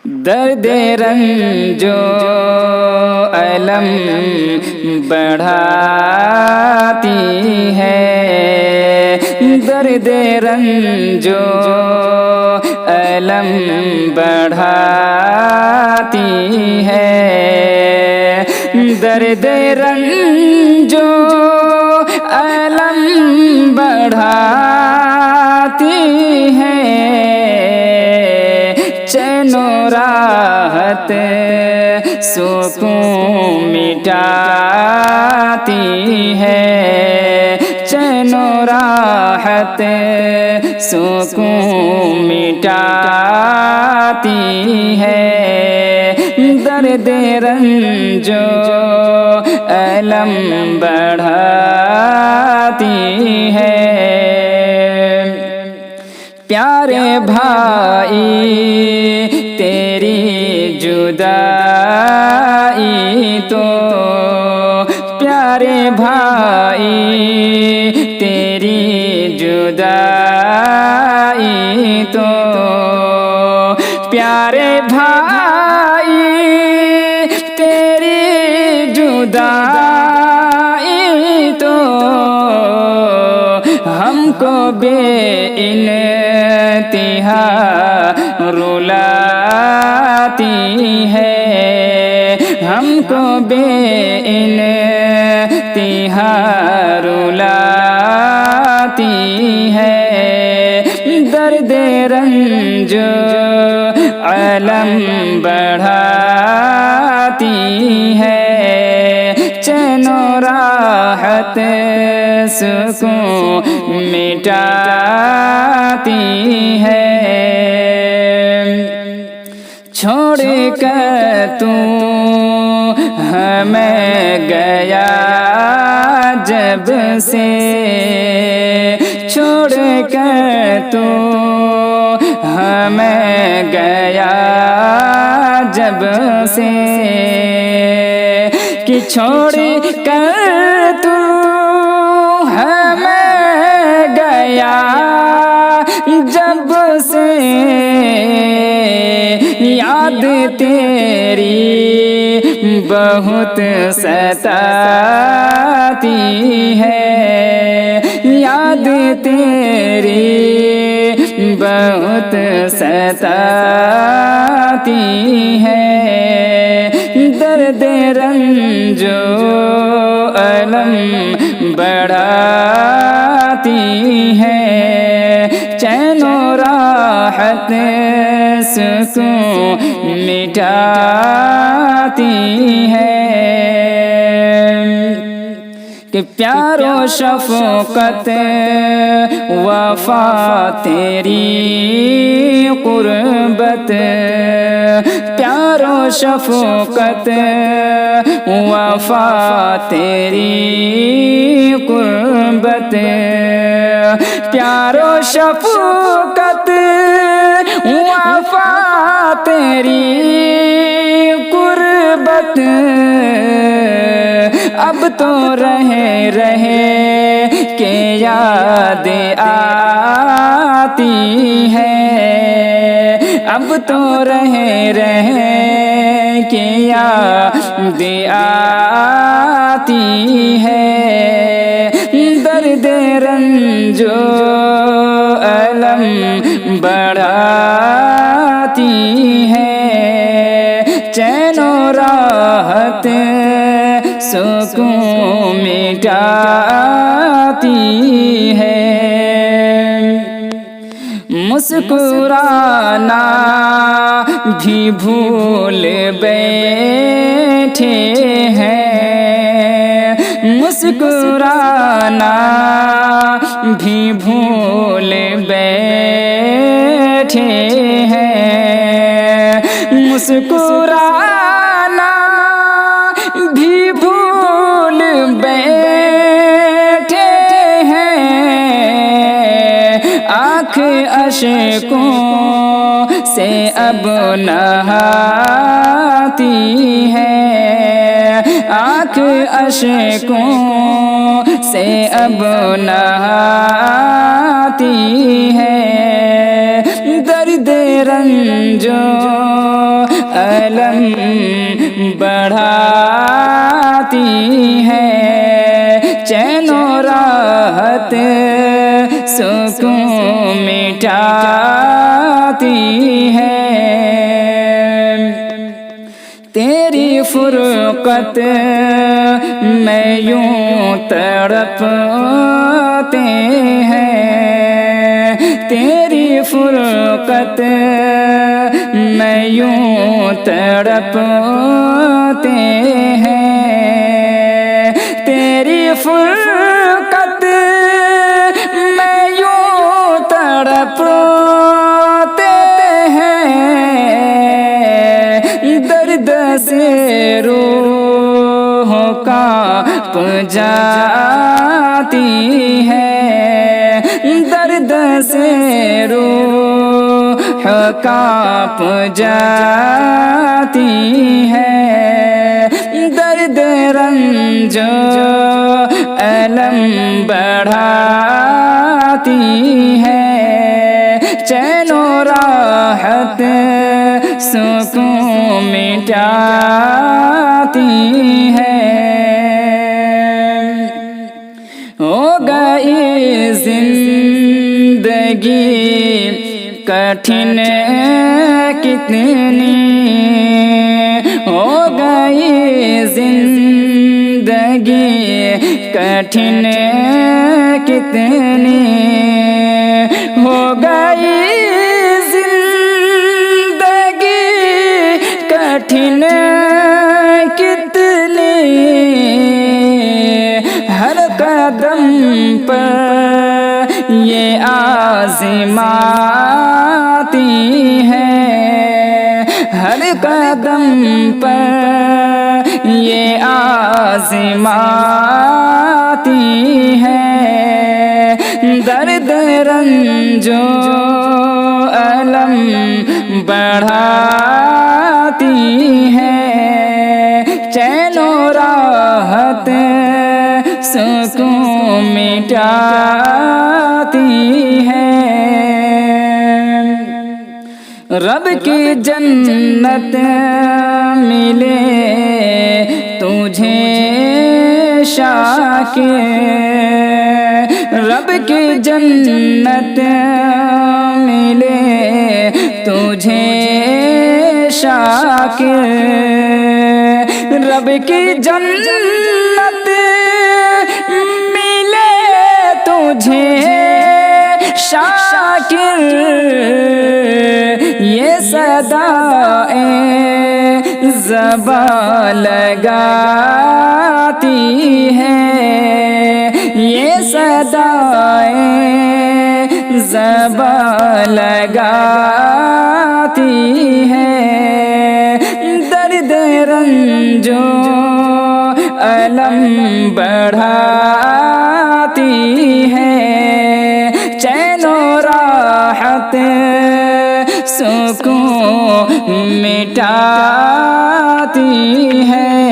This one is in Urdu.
درد رنج و الم بڑھاتی ہے، درد رنج و الم بڑھاتی ہے، درد رنج و الم بڑھاتی ہے، چین و راحت سکون مٹاتی ہے، چین و راحت سکون مٹاتی ہے، درد رنج و الم بڑھاتی ہے۔ پیارے بھائی تیری جدائی تو، پیارے بھائی تیری جدائی تو، پیارے بھائی تیری جدائی تو، ہم کو بے انتہا رلاتی ہے، ہم کو بے انتہا رلاتی ہے، درد رنج و الم بڑھاتی ہے، چین و راحت سکون مٹاتی ہے، چھوڑ کر تو ہمیں گیا جب سے، چھوڑ کر تو ہمیں گیا جب سے، کہ چھوڑ کر تو ہمیں گیا جب سے، یاد تیری بہت ستاتی ہے، یاد تیری بہت ستاتی ہے، درد رنج و الم بڑھاتی ہے، چین و راحت سکون مٹاتی ہے، کہ پیار و شفقت وفا تیری قربت، پیار و شفقت وفا تیری قربت، پیار و شفقت وفا تیری قربت، اب تو رہے کہ یاد آتی ہے، اب تو رہے کہ یاد آتی ہے، درد رنج و الم بڑھاتی ہے، چین و راحت سکون مٹاتی ہے، مسکرانا بھی بھول بیٹھے ہیں، مسکرانا بھی بھول بیٹھے ہیں، مسکرانا بھی بھول بیٹھے ہیں، آنکھ اشکوں سے اب نہاتی ہے، آنکھ اشکوں سے اب نہاتی ہے، درد رنج و علم بڑھاتی ہے، چین و راحت سکون مٹاتی ہے، تیری فرقت میں یوں تڑپتے ہیں، تیری فرقت میں یوں تڑپتے ہیں، تیری فرقت میں یوں تڑپتے ہیں، درد سے روح کانپ جاتی ہے، درد سے روح کانپ جاتی ہے، درد رنج علم بڑھاتی ہے، چین و راحت سکون مٹاتی ہے، ہو گئی زندگی کٹھن کتنی، ہو گئی زندگی کٹھن کتنی، ہو گئی زندگی کٹھن کتنی، ہر قدم پر یہ آزماتی ہے، ہر قدم پر یہ آزماتی ہے، درد رنج و علم بڑھاتی ہے، چین و راحت سکون مٹاتی ہے، رب کی جنت ملے تجھے شاکر، رب کی جنت ملے تجھے شاکر، رب کی جنت ملے تجھے شاکر، یہ صدائیں زباں لگاتی ہے، یہ صدائیں زباں لگاتی ہے، درد رنج و علم بڑھاتی ہے، چین و راحت سکون مٹاتی ہے۔